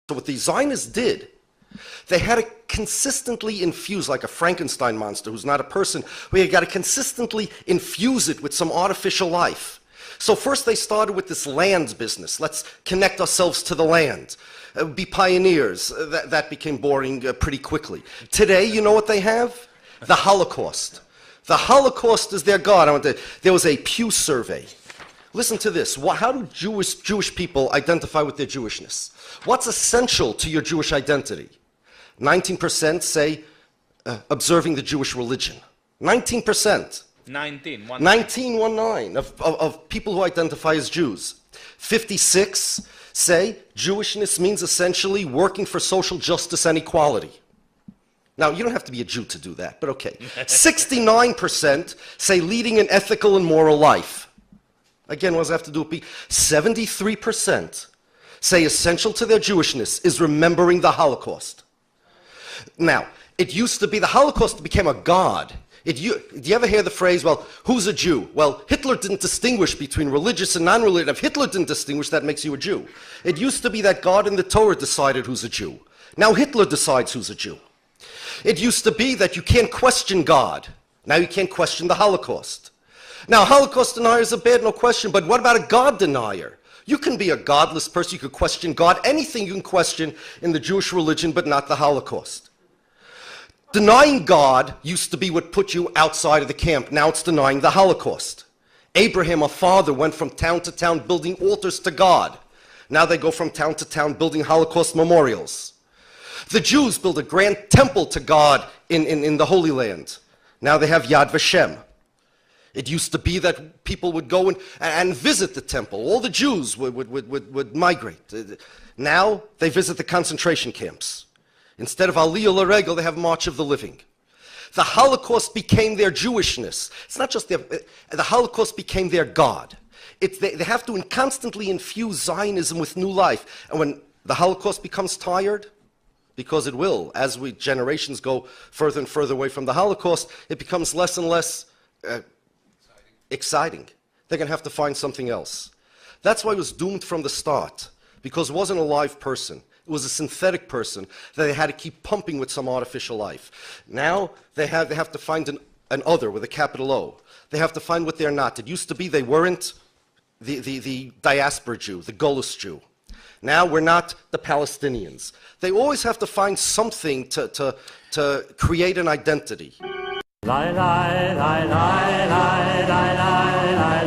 So what the Zionists did, they had to consistently infuse, like a Frankenstein monster who's not a person, we got to consistently infuse it with some artificial life. So first they started with this land business. Let's connect ourselves to the land. Be pioneers. That became boring pretty quickly. Today, you know what they have? The Holocaust. The Holocaust is their God. There was a Pew survey. Listen to this. How do Jewish people identify with their Jewishness? What's essential to your Jewish identity? 19% say observing the Jewish religion. 19%. 19 of people who identify as Jews. 56 say Jewishness means essentially working for social justice and equality. Now, you don't have to be a Jew to do that, but okay. 69% say leading an ethical and moral life. Again, what does that have to do with me? 73% say essential to their Jewishness is remembering the Holocaust. Now, it used to be the Holocaust became a god. Do you ever hear the phrase, well, who's a Jew? Well, Hitler didn't distinguish between religious and non-religious. If Hitler didn't distinguish, that makes you a Jew. It used to be that God in the Torah decided who's a Jew. Now Hitler decides who's a Jew. It used to be that you can't question God. Now you can't question the Holocaust. Now, Holocaust deniers are bad, no question, but what about a God denier? You can be a godless person, you can question God, anything you can question in the Jewish religion, but not the Holocaust. Denying God used to be what put you outside of the camp. Now it's denying the Holocaust. Abraham, our father, went from town to town building altars to God. Now they go from town to town building Holocaust memorials. The Jews built a grand temple to God in the Holy Land. Now they have Yad Vashem. It used to be that people would go and visit the temple. All the Jews would migrate. Now they visit the concentration camps. Instead of Aliyah L'Regel, they have March of the Living. The Holocaust became their Jewishness. It's not just the Holocaust became their God. They have to constantly infuse Zionism with new life. And when the Holocaust becomes tired, because it will, as generations go further and further away from the Holocaust, it becomes less and less exciting. They're going to have to find something else. That's why it was doomed from the start, because it wasn't a live person. It was a synthetic person that they had to keep pumping with some artificial life. Now they have to find an other with a capital O. They have to find what they're not. It used to be they weren't the diaspora Jew, the Golos Jew. Now we're not the Palestinians. They always have to find something to create an identity. Lie, lie, lie, lie, lie, lie, lie, lie.